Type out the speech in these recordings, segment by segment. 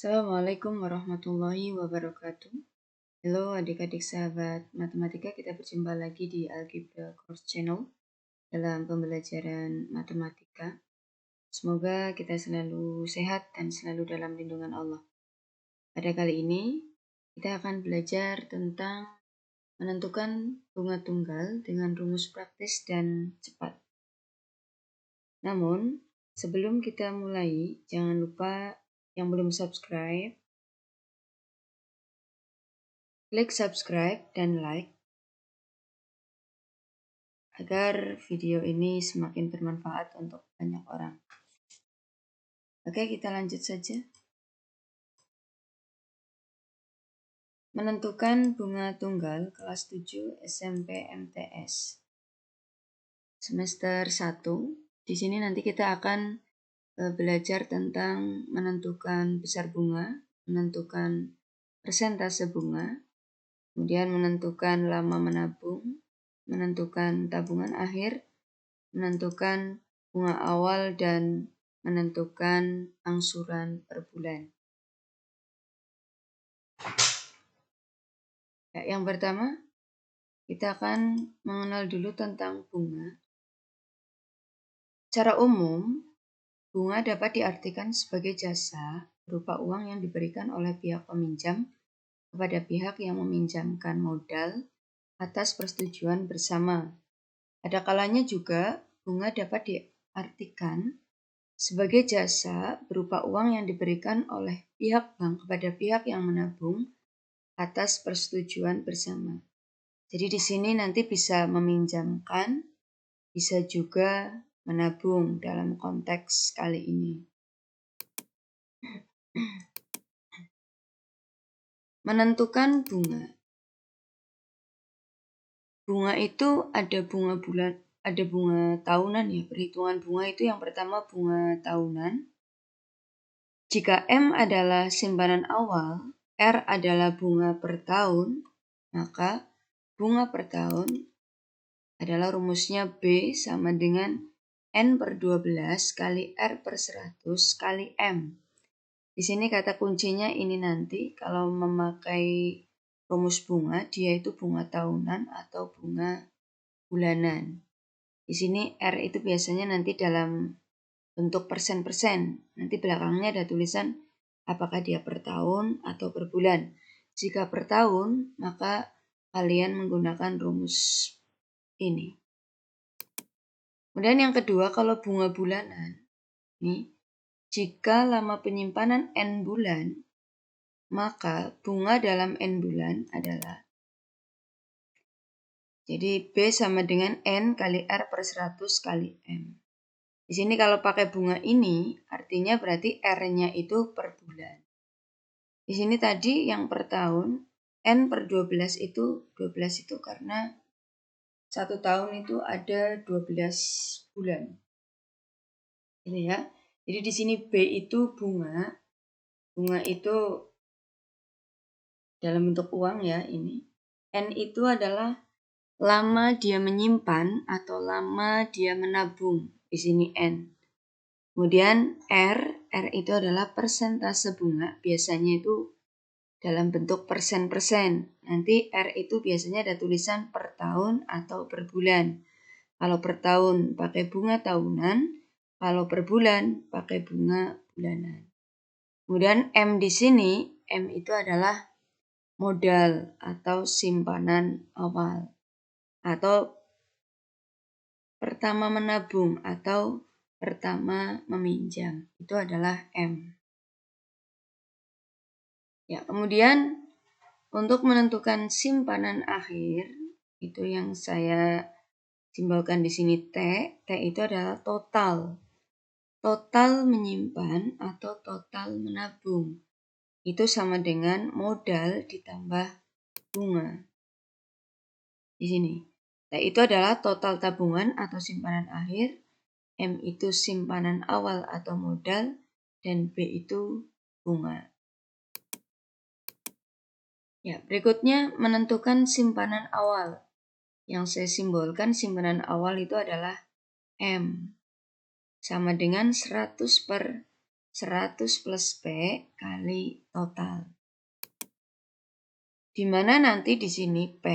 Assalamualaikum warahmatullahi wabarakatuh. Halo adik-adik sahabat matematika, kita berjumpa lagi di Algebra Course Channel dalam pembelajaran matematika. Semoga kita selalu sehat dan selalu dalam lindungan Allah. Pada kali ini, kita akan belajar tentang menentukan bunga tunggal dengan rumus praktis dan cepat. Namun, sebelum kita mulai, jangan lupa yang belum subscribe, klik subscribe dan like agar video ini semakin bermanfaat untuk banyak orang. Oke, kita lanjut saja. Menentukan bunga tunggal kelas 7 SMP MTS. Semester 1. Di sini nanti kita akan belajar tentang menentukan besar bunga, menentukan persentase bunga, kemudian menentukan lama menabung, menentukan tabungan akhir, menentukan bunga awal, dan menentukan angsuran per bulan. Ya, yang pertama, kita akan mengenal dulu tentang bunga. Secara umum, bunga dapat diartikan sebagai jasa berupa uang yang diberikan oleh pihak peminjam kepada pihak yang meminjamkan modal atas persetujuan bersama. Ada kalanya juga bunga dapat diartikan sebagai jasa berupa uang yang diberikan oleh pihak bank kepada pihak yang menabung atas persetujuan bersama. Jadi di sini nanti bisa meminjamkan, bisa juga menabung dalam konteks kali ini. Menentukan bunga. Bunga itu ada bunga bulan, ada bunga tahunan ya. Perhitungan bunga itu yang pertama bunga tahunan. Jika M adalah simpanan awal, R adalah bunga per tahun, maka bunga per tahun adalah rumusnya B sama dengan N per 12 kali R per 100 kali M. Di sini kata kuncinya ini nanti kalau memakai rumus bunga, dia itu bunga tahunan atau bunga bulanan. Di sini R itu biasanya nanti dalam bentuk persen-persen. Nanti belakangnya ada tulisan apakah dia per tahun atau per bulan. Jika per tahun, maka kalian menggunakan rumus ini. Kemudian yang kedua, kalau bunga bulanan, nih, jika lama penyimpanan N bulan, maka bunga dalam N bulan adalah, jadi B sama dengan N kali R per 100 kali M. Di sini kalau pakai bunga ini, artinya berarti R-nya itu per bulan. Di sini tadi yang per tahun, N per 12 itu karena 1 tahun itu ada 12 bulan. Ini ya. Jadi di sini B itu bunga. Bunga itu dalam bentuk uang ya ini. N itu adalah lama dia menyimpan atau lama dia menabung. Di sini N. Kemudian R itu adalah persentase bunga. Biasanya itu dalam bentuk persen-persen. Nanti R itu biasanya ada tulisan per tahun atau per bulan. Kalau per tahun pakai bunga tahunan, kalau per bulan pakai bunga bulanan. Kemudian M di sini, M itu adalah modal atau simpanan awal. Atau pertama menabung atau pertama meminjam. Itu adalah M. Ya, kemudian untuk menentukan simpanan akhir, itu yang saya simbolkan di sini T. T itu adalah total. Total menyimpan atau total menabung. Itu sama dengan modal ditambah bunga. Di sini. T itu adalah total tabungan atau simpanan akhir. M itu simpanan awal atau modal. Dan B itu bunga. Ya, berikutnya menentukan simpanan awal. Yang saya simbolkan simpanan awal itu adalah M. Sama dengan 100 per 100 plus P kali total. Dimana nanti di sini P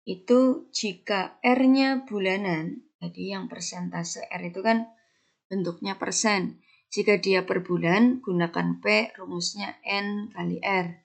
itu jika R-nya bulanan, jadi yang persentase R itu kan bentuknya persen. Jika dia per bulan, gunakan P, rumusnya N kali R.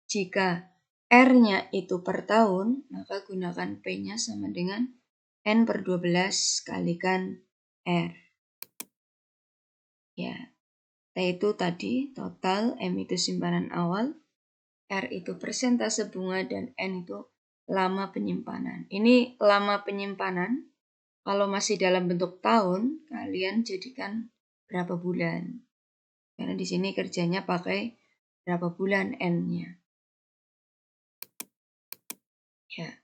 Jika R-nya itu per tahun, maka gunakan P-nya sama dengan N per 12 kalikan R. Ya, T itu tadi total, M itu simpanan awal, R itu persentase bunga, dan N itu lama penyimpanan. Ini lama penyimpanan, kalau masih dalam bentuk tahun, kalian jadikan berapa bulan. Karena di sini kerjanya pakai berapa bulan N-nya. Ya.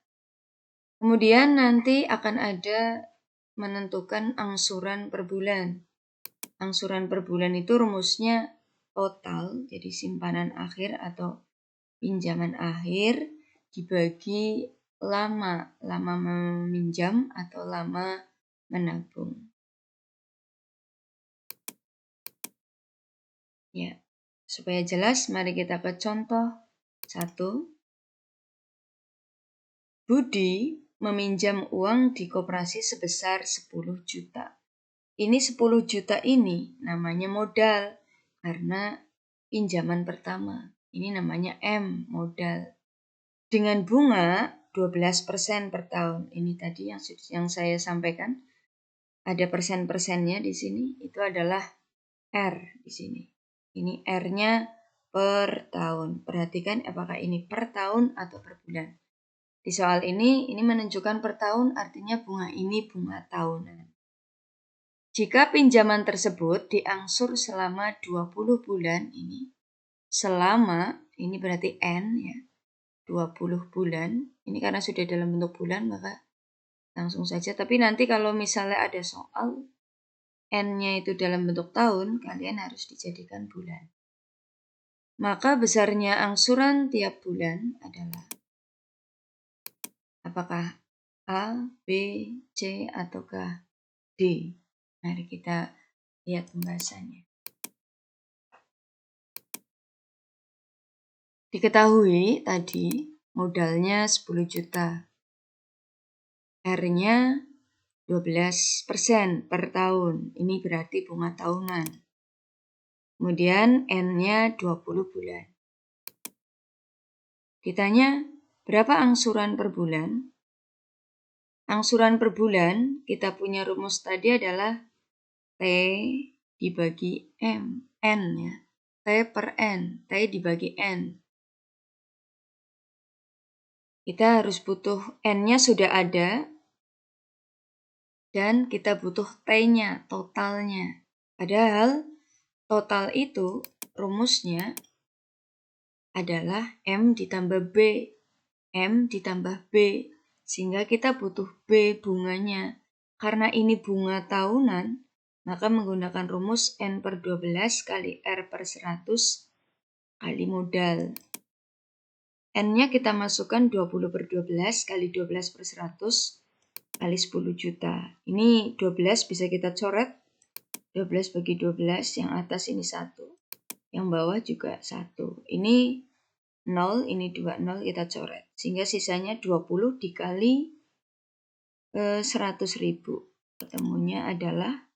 Kemudian nanti akan ada menentukan angsuran per bulan. Angsuran per bulan itu rumusnya total, jadi simpanan akhir atau pinjaman akhir dibagi lama meminjam atau lama menabung. Ya, supaya jelas, mari kita ke contoh 1. Budi meminjam uang di koperasi sebesar 10 juta. Ini 10 juta ini namanya modal karena pinjaman pertama. Ini namanya M, modal. Dengan bunga 12% per tahun. Ini tadi yang saya sampaikan. Ada persen-persennya di sini. Itu adalah R di sini. Ini R-nya per tahun. Perhatikan apakah ini per tahun atau per bulan. Di soal ini menunjukkan per tahun, artinya bunga ini bunga tahunan. Jika pinjaman tersebut diangsur selama 20 bulan ini berarti N ya, 20 bulan. Ini karena sudah dalam bentuk bulan maka langsung saja. Tapi nanti kalau misalnya ada soal N-nya itu dalam bentuk tahun, kalian harus dijadikan bulan. Maka besarnya angsuran tiap bulan adalah apakah A, B, C, ataukah D? Mari kita lihat pembahasannya. Diketahui tadi modalnya 10 juta. R-nya 12% per tahun. Ini berarti bunga tahunan. Kemudian N-nya 20 bulan. Ditanya berapa angsuran per bulan? Angsuran per bulan kita punya rumus tadi adalah T dibagi M, N ya. T per N, T dibagi N. Kita harus butuh N-nya sudah ada, dan kita butuh T-nya, totalnya. Padahal total itu rumusnya adalah M ditambah B, M ditambah B. Sehingga kita butuh B bunganya. Karena ini bunga tahunan, maka menggunakan rumus N per 12 kali R per 100 kali modal. N-nya kita masukkan 20 per 12 kali 12 per 100 kali 10 juta. Ini 12 bisa kita coret. 12 bagi 12, yang atas ini 1. Yang bawah juga 1. Ini 0, ini 2, 0 kita coret. Sehingga sisanya 20 dikali 100.000. Ketemunya adalah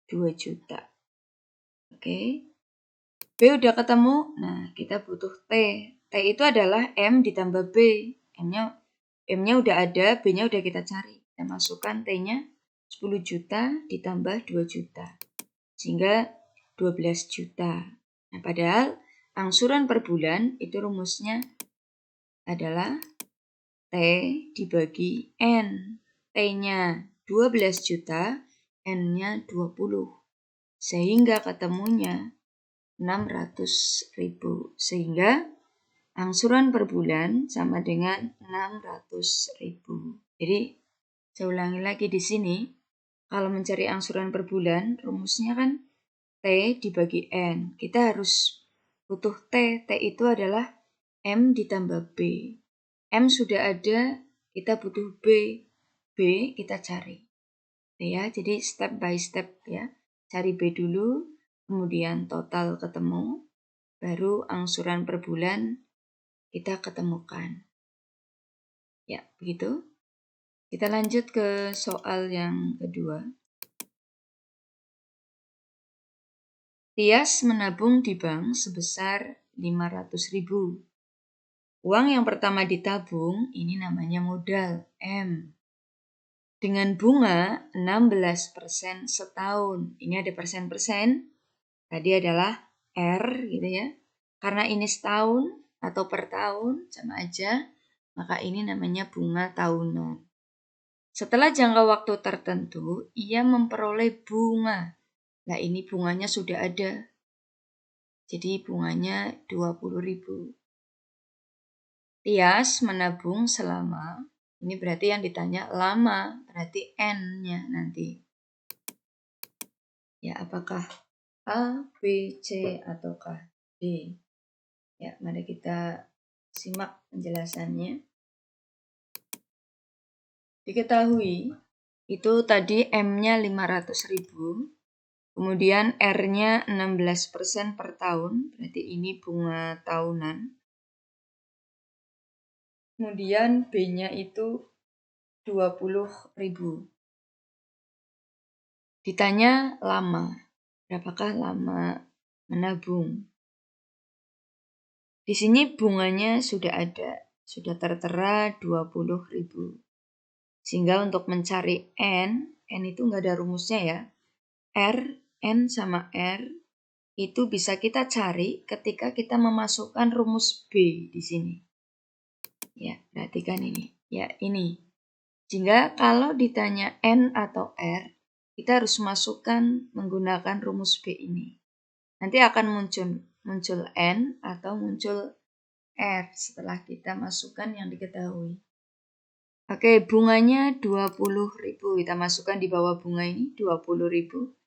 2 juta. Oke. B udah ketemu. Nah, kita butuh T. T itu adalah M ditambah B. M-nya udah ada, B-nya udah kita cari. Kita masukkan T-nya 10 juta ditambah 2 juta. Sehingga 12 juta. Nah, padahal angsuran per bulan itu rumusnya adalah T dibagi N. T-nya 12 juta, N-nya 20. Sehingga ketemunya 600.000. Sehingga angsuran per bulan sama dengan 600.000. Jadi saya ulangi lagi di sini. Kalau mencari angsuran per bulan, rumusnya kan T dibagi N. Kita harus butuh T. T itu adalah M ditambah B. M sudah ada, kita butuh B. B kita cari. Ya, jadi step by step ya. Cari B dulu, kemudian total ketemu, baru angsuran per bulan kita ketemukan. Ya, begitu. Kita lanjut ke soal yang kedua. Tias menabung di bank sebesar 500.000. Uang yang pertama ditabung, ini namanya modal, M. Dengan bunga 16% setahun. Ini ada persen-persen, tadi adalah R gitu ya. Karena ini setahun atau per tahun, sama aja, maka ini namanya bunga tahunan. Setelah jangka waktu tertentu, ia memperoleh bunga. Nah, ini bunganya sudah ada. Jadi bunganya 20.000. Tias menabung selama, ini berarti yang ditanya lama, berarti N-nya nanti. Ya, apakah A, B, C, ataukah D? Ya, mari kita simak penjelasannya. Diketahui, itu tadi M-nya 500.000. Kemudian R-nya 16% per tahun, berarti ini bunga tahunan. Kemudian B-nya itu 20.000. Ditanya lama, berapakah lama menabung? Di sini bunganya sudah ada, sudah tertera 20.000. Sehingga untuk mencari N itu nggak ada rumusnya ya. N sama R itu bisa kita cari ketika kita memasukkan rumus B di sini. Ya, perhatikan ini. Ya, ini. Sehingga kalau ditanya N atau R, kita harus masukkan menggunakan rumus B ini. Nanti akan muncul N atau muncul R setelah kita masukkan yang diketahui. Oke, bunganya 20.000. Kita masukkan di bawah bunga ini 20.000.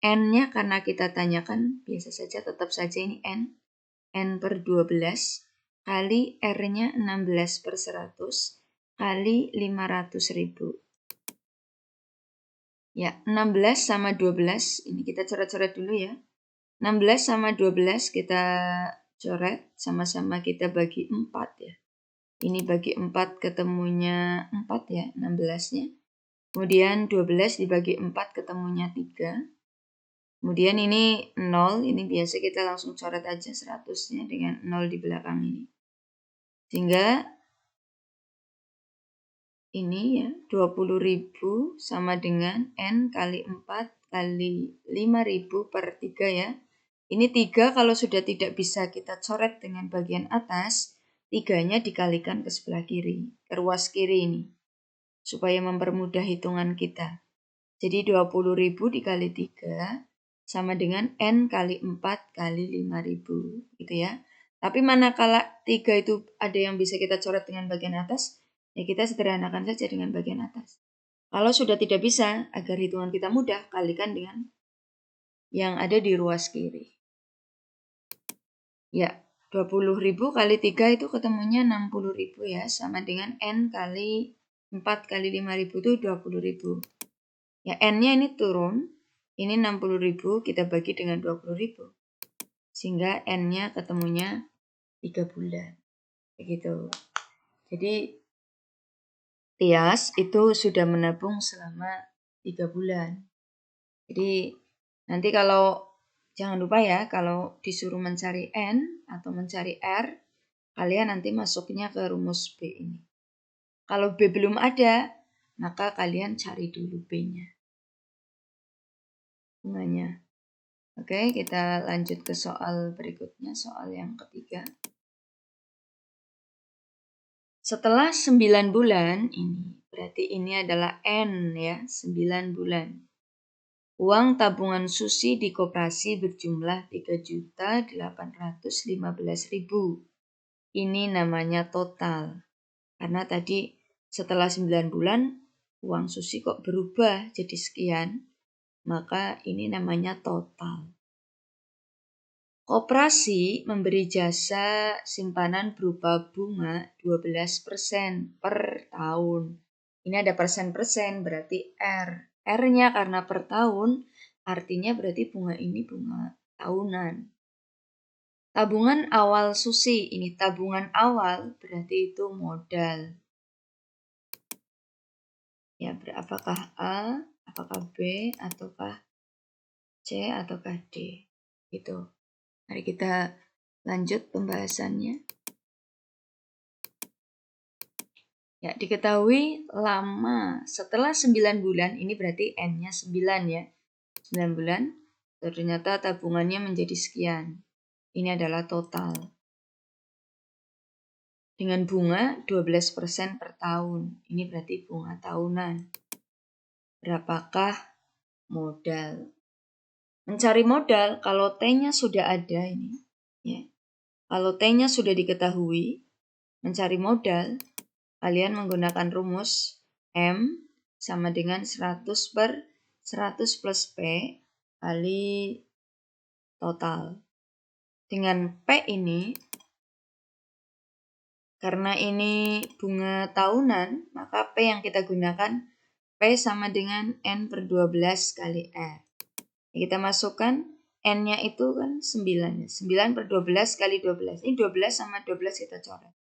N-nya karena kita tanyakan, biasa saja tetap saja ini N. N per 12 kali R-nya 16/100 kali 500.000. Ya, 16 sama 12, ini kita coret-coret dulu ya. 16 sama 12 kita coret, sama-sama kita bagi 4 ya. Ini bagi 4 ketemunya 4 ya, 16-nya. Kemudian 12 dibagi 4 ketemunya 3. Kemudian ini 0, ini biasa kita langsung coret aja 100-nya dengan 0 di belakang ini. Sehingga ini ya 20.000 sama dengan N kali 4 kali 5.000 per 3 ya. Ini 3 kalau sudah tidak bisa kita coret dengan bagian atas, 3-nya dikalikan ke sebelah kiri, ke ruas kiri ini. Supaya mempermudah hitungan kita. Jadi 20.000 dikali 3 sama dengan N kali 4 kali 5.000 gitu ya. Tapi manakala 3 itu ada yang bisa kita coret dengan bagian atas, ya kita sederhanakan saja dengan bagian atas. Kalau sudah tidak bisa, agar hitungan kita mudah, kalikan dengan yang ada di ruas kiri. Ya, 20.000 kali 3 itu ketemunya 60.000 ya, sama dengan N kali 4 kali 5.000 itu 20.000. Ya, N-nya ini turun, ini 60.000 kita bagi dengan 20.000. Sehingga N-nya ketemunya 3 bulan. Begitu. Jadi, Tias itu sudah menabung selama 3 bulan. Jadi, nanti kalau, jangan lupa ya, kalau disuruh mencari N atau mencari R, kalian nanti masuknya ke rumus B ini. Kalau B belum ada, maka kalian cari dulu B-nya. Bunganya. Oke, kita lanjut ke soal berikutnya, soal yang ketiga. Setelah 9 bulan, ini berarti ini adalah N ya, 9 bulan. Uang tabungan Susi di koperasi berjumlah 3.815.000. Ini namanya total. Karena tadi setelah 9 bulan, uang Susi kok berubah jadi sekian, maka ini namanya total. Koperasi memberi jasa simpanan berupa bunga 12% per tahun. Ini ada persen-persen berarti R. R-nya karena per tahun, artinya berarti bunga ini bunga tahunan. Tabungan awal Susi, ini tabungan awal berarti itu modal. Ya, apakah A, apakah B, ataukah C, ataukah D. Gitu. Mari kita lanjut pembahasannya. Ya, diketahui lama setelah 9 bulan, ini berarti N-nya 9 ya. 9 bulan, ternyata tabungannya menjadi sekian. Ini adalah total. Dengan bunga 12% per tahun. Ini berarti bunga tahunan. Berapakah modal? Mencari modal, kalau T-nya sudah ada ini, ya. Kalau T-nya sudah diketahui, mencari modal, kalian menggunakan rumus M sama dengan 100 per 100 plus P kali total. Dengan P ini, karena ini bunga tahunan, maka P yang kita gunakan P sama dengan N per 12 kali R. Kita masukkan N-nya itu kan 9. 9 per 12 kali 12. Ini 12 sama 12 kita coret.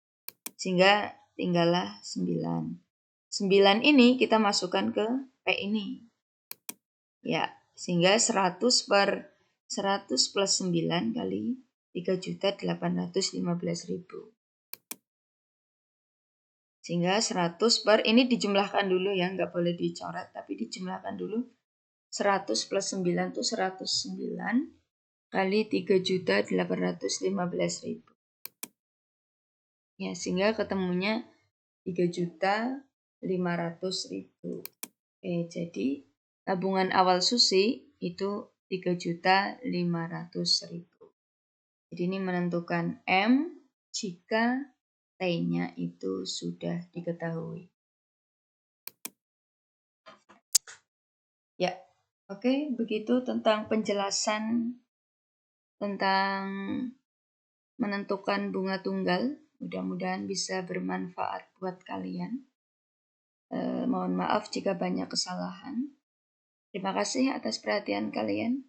Sehingga tinggallah 9. 9 ini kita masukkan ke P ini. Ya, sehingga 100 per 100 plus 9 kali 3.815.000. Sehingga 100 per, ini dijumlahkan dulu ya, nggak boleh dicoret, tapi dijumlahkan dulu. 100 plus 9 itu 109 kali 3.815.000. Ya, sehingga ketemunya 3.500.000. Oke, jadi tabungan awal Susi itu 3.500.000. Jadi ini menentukan M jika T-nya itu sudah diketahui. Ya, oke, begitu tentang penjelasan tentang menentukan bunga tunggal. Mudah-mudahan bisa bermanfaat buat kalian. Mohon maaf jika banyak kesalahan. Terima kasih atas perhatian kalian.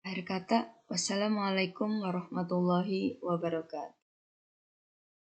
Akhir kata, wassalamualaikum warahmatullahi wabarakatuh.